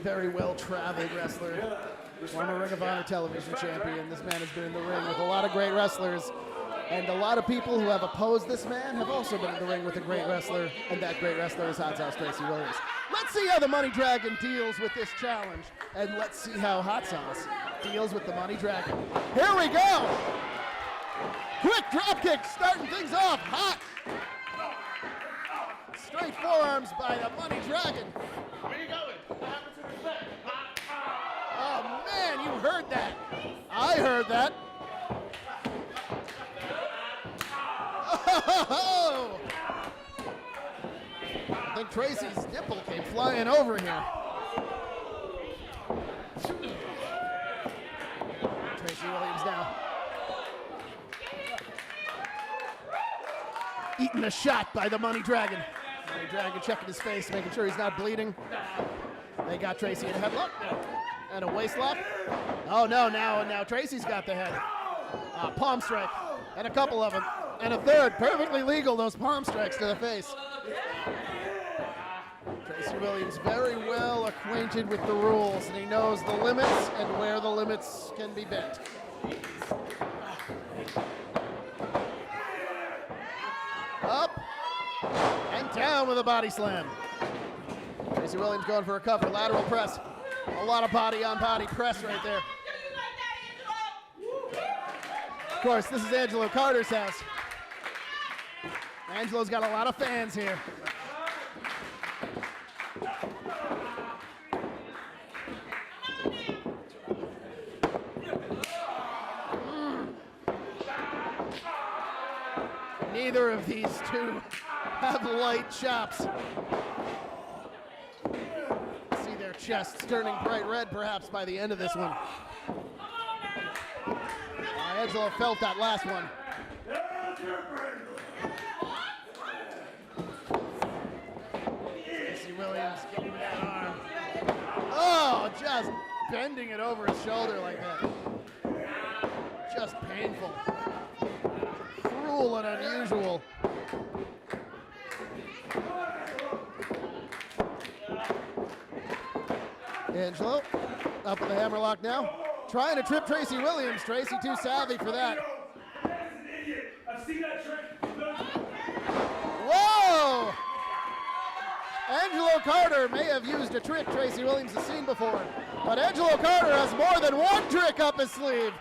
very well-traveled wrestler, former Ring of Honor television champion. This man has been in the ring with a lot of great wrestlers, and a lot of people who have opposed this man have also been in the ring with a great wrestler, and that great wrestler is Hot Sauce Tracy Williams. Let's see how the Money Dragon deals with this challenge, and let's see how Hot Sauce deals with the Money Dragon. Here we go! Quick drop kick, starting things off hot. Straight forearms by the Money Dragon. Where you going? What happened to his leg? Oh man, you heard that. I heard that. Oh! I think Tracy's nipple came flying over here. Tracy Williams now. Eating a shot by the Money Dragon. Money Dragon checking his face, making sure he's not bleeding. They got Tracy in a headlock and a waist lock. Oh no, now Tracy's got the head. Palm strike, and a couple of them. And a third, perfectly legal, those palm strikes to the face. Tracy Williams very well acquainted with the rules, and he knows the limits and where the limits can be bent. Up and down with a body slam. Tracy Williams going for a cover, lateral press. A lot of body on body press right there. Of course, this is Angelo Carter's house. Angelo's got a lot of fans here. Neither of these two have light chops. See their chests turning bright red perhaps by the end of this one. Angelo felt that last one. Tracy Williams getting that arm. Oh, just bending it over his shoulder like that. Just painful. Cruel and unusual. Angelo up with the hammerlock now. Trying to trip Tracy Williams. Tracy too savvy for that. Whoa! Angelo Carter may have used a trick Tracy Williams has seen before, but Angelo Carter has more than one trick up his sleeve.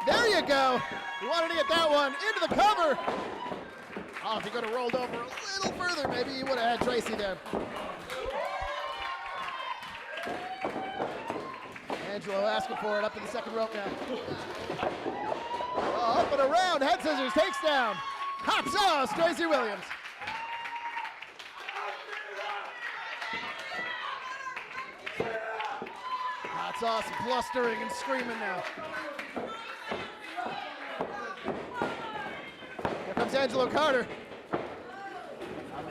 There you go. He wanted to get that one into the cover. Oh, if he could have rolled over a little further, maybe he would have had Tracy there. Angelo asking for it up in the second rope now. Oh, up and around, head scissors, takes down. Hot Sauce, Tracy Williams. Hot Sauce blustering and screaming now. Here comes Angelo Carter.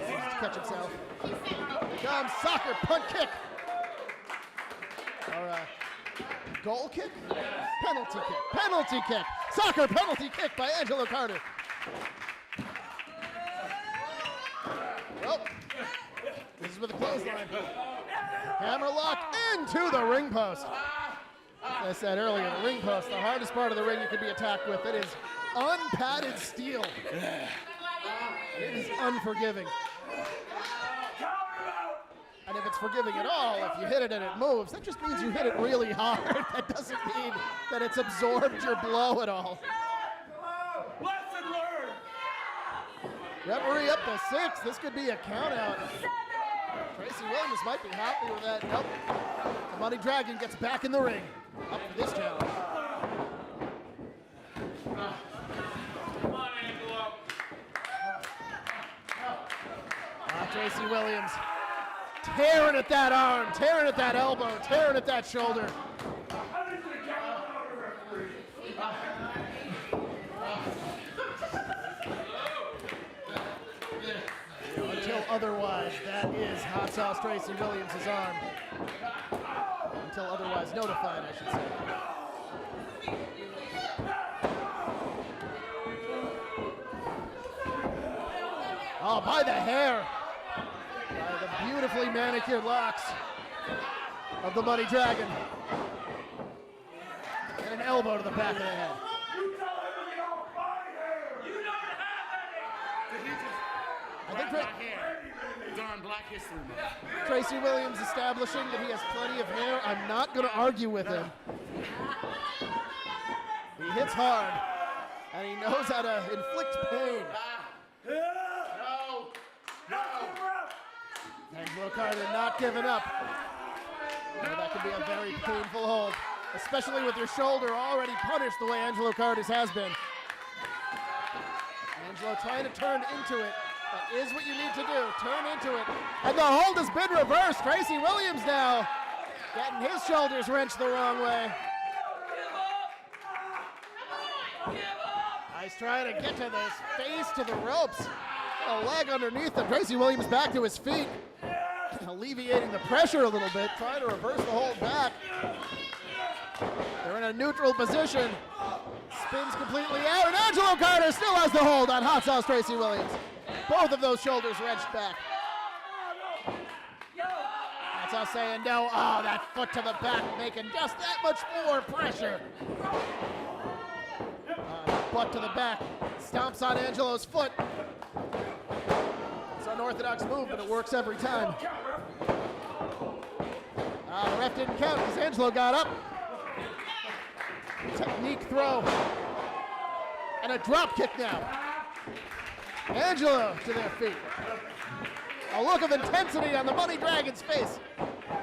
Manages to catch himself. Here comes soccer punt kick. All right. Goal kick? Penalty kick. Penalty kick. Soccer penalty kick by Angelo Carter. Well, this is with a clothesline. Hammerlock into the ring post. As I said earlier, the ring post, the hardest part of the ring you can be attacked with. It is unpadded steel. It is unforgiving. And if it's forgiving at all, if you hit it and it moves, that just means you hit it really hard. That doesn't mean that it's absorbed your blow at all. Lesson learned. Referee up to 6. This could be a count out. Tracy Williams might be happy with that. Nope. The Money Dragon gets back in the ring. Up for this challenge. Tracy Williams tearing at that arm, tearing at that elbow, tearing at that shoulder. Until otherwise, that is Hot Sauce Tracy Williams' arm. Until otherwise notified, I should say. Oh, by the hair. by the beautifully manicured locks of the Money Dragon. And an elbow to the back of the head. You tell him to get off my hair! You don't have any! Did he just I think black hair? Darn Black History Month. Tracy Williams establishing that he has plenty of hair. I'm not going to argue with him. He hits hard, and he knows how to inflict pain. No! No! Angelo Carter not giving up. Oh, that could be a very painful hold, especially with your shoulder already punished the way Angelo Carter's has been. Angelo trying to turn into it. That is what you need to do. Turn into it. And the hold has been reversed. Tracy Williams now getting his shoulders wrenched the wrong way. He's trying to get to this face to the ropes. A leg underneath him. Tracy Williams back to his feet. Alleviating the pressure a little bit. Trying to reverse the hold back. They're in a neutral position. Spins completely out. And Angelo Carter still has the hold on Hot Sauce Tracy Williams. Both of those shoulders wrenched back. That's us saying no. Oh, that foot to the back, making just that much more pressure. Butt to the back, stomps on Angelo's foot. It's an unorthodox move, but it works every time. The ref didn't count because Angelo got up. Technique throw. And a drop kick now. Angelo to their feet. A look of intensity on the Money Dragon's face.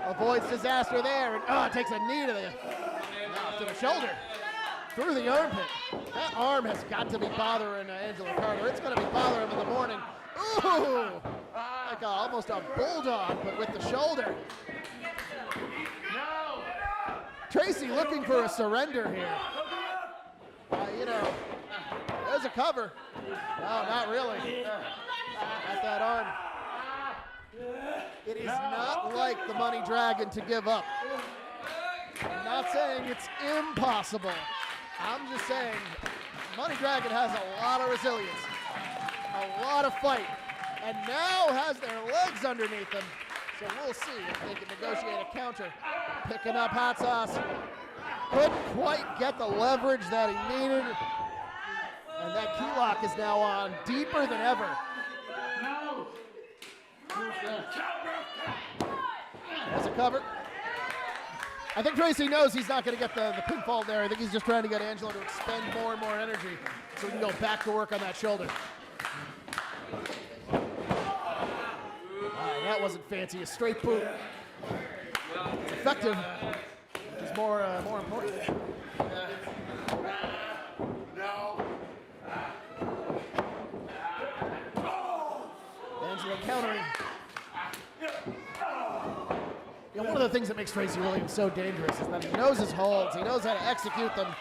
Avoids disaster there, and takes a knee to the shoulder. Through the armpit. That arm has got to be bothering Angelo Carter. It's going to be bothering him in the morning. Ooh! Like almost a bulldog, but with the shoulder. No! Tracy looking for a surrender here. There's a cover. No, not really. At that arm. It is not like the Money Dragon to give up. I'm not saying it's impossible. I'm just saying Money Dragon has a lot of resilience, a lot of fight, and now has their legs underneath them. So we'll see if they can negotiate a counter. Picking up Hot Sauce. Couldn't quite get the leverage that he needed. And that key lock is now on deeper than ever. No! There's a cover. I think Tracy knows he's not going to get the pinfall there. I think he's just trying to get Angelo to expend more and more energy so he can go back to work on that shoulder. That wasn't fancy. A straight boot. It's effective, which is more important. No! Angelo countering. One of the things that makes Tracy Williams so dangerous is that he knows his holds. He knows how to execute them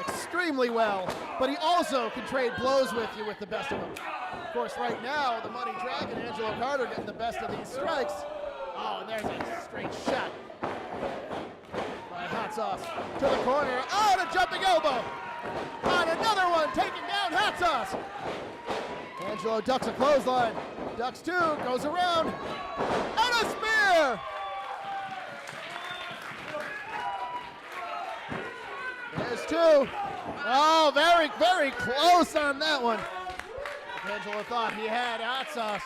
extremely well, but he also can trade blows with you with the best of them. Of course, right now, the Money Dragon, Angelo Carter, getting the best of these strikes. Oh, and there's a straight shot by Hot Sauce to the corner. Oh, and a jumping elbow. On another one, taking down Hot Sauce. Angelo ducks a clothesline. Ducks two, goes around, and a spear! There's two. Oh, very, very close on that one. Angelo thought he had Hot Sauce.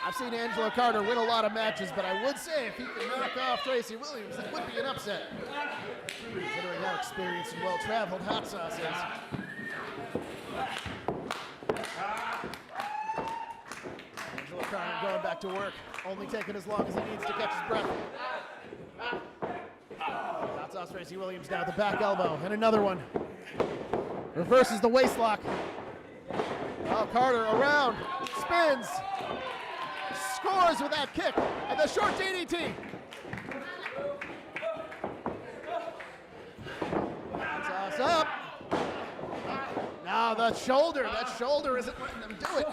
I've seen Angelo Carter win a lot of matches, but I would say if he could knock off Tracy Williams, it would be an upset. Considering how experienced and well-traveled Hot Sauce is. Angelo Carter going back to work, only taking as long as he needs to catch his breath. Hot Sauce Tracy Williams now, the back elbow, and another one. Reverses the waist lock. Oh, Carter around, spins, scores with that kick, and the short DDT. Hot Sauce up. Now that shoulder isn't letting them do it.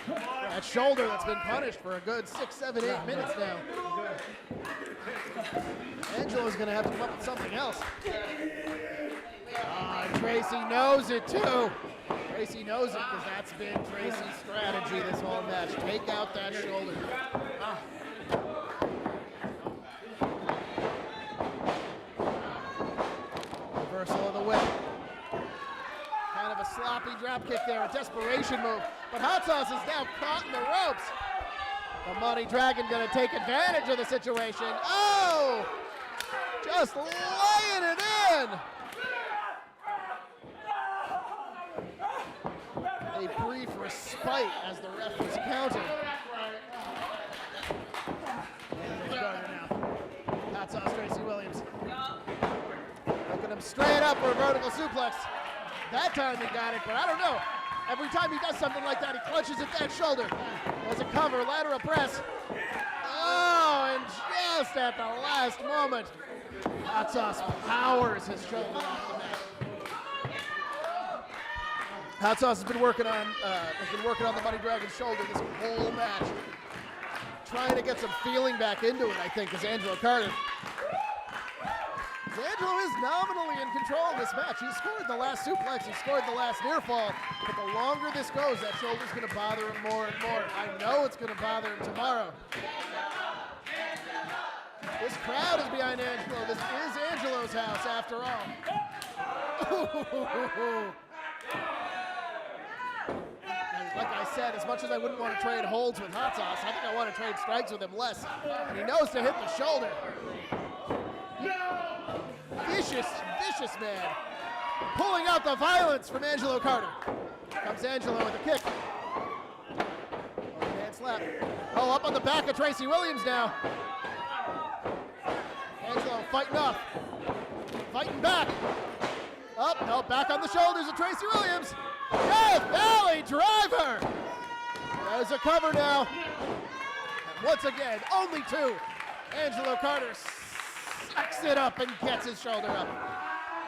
That shoulder that's been punished for a good 6, 7, 8 minutes now. Angelo's gonna have to come up with something else. Tracy knows it too. Tracy knows it because that's been Tracy's strategy this whole match. Take out that shoulder. Reversal of the whip. Kind of a sloppy drop kick there, a desperation move. But Hot Sauce is now caught in the ropes. The Money Dragon gonna take advantage of the situation. Oh! Just laying it in. A brief respite as the ref was counting. Angelo Carter now. Hot Sauce Tracy Williams. Looking him straight up for a vertical suplex. That time he got it, but I don't know. Every time he does something like that, he clutches at that shoulder. There's a cover, lateral press. Oh, and just at the last moment, Hot Sauce powers his shoulder off the mat. Hot Sauce has been working on the Money Dragon's shoulder this whole match, trying to get some feeling back into it. I think is Angelo Carter. Angelo is nominally in control of this match. He scored the last suplex, he scored the last near fall, but the longer this goes, that shoulder's going to bother him more and more. I know it's going to bother him tomorrow. This crowd is behind Angelo. This is Angelo's house after all. And like I said, as much as I wouldn't want to trade holds with Hot Sauce, I think I want to trade strikes with him less. And he knows to hit the shoulder. Vicious man. Pulling out the violence from Angelo Carter. Comes Angelo with a kick. Hand slap. Oh, up on the back of Tracy Williams now. Angelo fighting off. Fighting back. Up, no, back on the shoulders of Tracy Williams. Death Valley driver. There's a cover now. And once again, only two. Angelo Carter sucks it up and gets his shoulder up.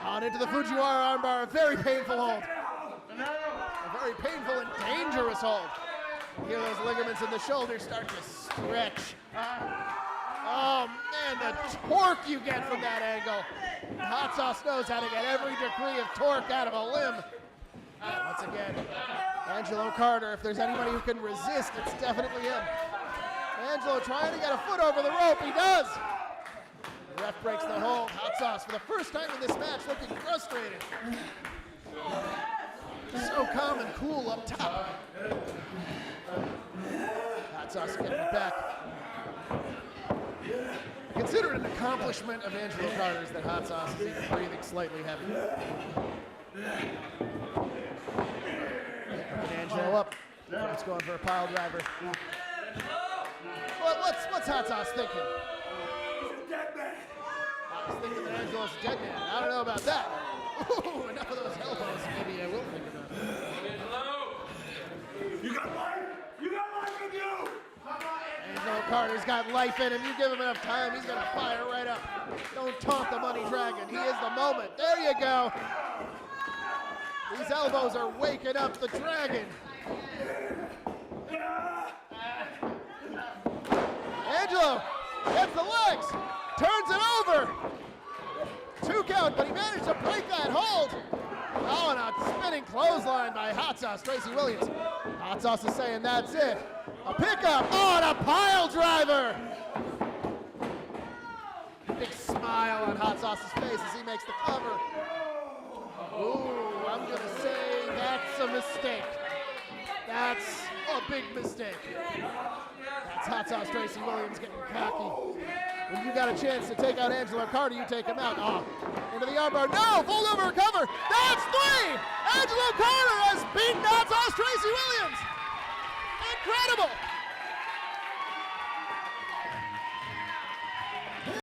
On into the Fujiwara armbar, a very painful hold. A very painful and dangerous hold. Hear those ligaments in the shoulder start to stretch. Oh man, the torque you get from that angle. Hot Sauce knows how to get every degree of torque out of a limb. Once again, Angelo Carter, if there's anybody who can resist, it's definitely him. Angelo trying to get a foot over the rope, he does. The ref breaks the hold. Hot Sauce for the first time in this match looking frustrated. So calm and cool up top. Hot Sauce getting it back. Consider it an accomplishment of Angelo Carter's that Hot Sauce is even breathing slightly heavy. Angelo up. He's going for a pile driver. What's Hot Sauce thinking? He's thinking that Angelo's a dead man. I don't know about that. Ooh, enough of those elbows. Maybe I will think about it. You got life! You got life in you! Angelo Carter's got life in him. You give him enough time, he's going to fire right up. Don't taunt the Money Dragon. He is the moment. There you go. These elbows are waking up the dragon. Angelo gets the legs, turns it over. 2 count, but he managed to break that hold. Oh, and a spinning clothesline by Hot Sauce Tracy Williams. Hot Sauce is saying that's it. A pickup, oh, and a pile driver. Big smile on Hot Sauce's face as he makes the cover. Ooh, I'm gonna say that's a mistake. That's a big mistake. That's Hot Sauce Tracy Williams getting cocky. When you got a chance to take out Angelo Carter, you take him out. Oh, into the armbar. No, fold over cover. That's 3. Angelo Carter has beaten Hot Sauce Tracy Williams. Incredible.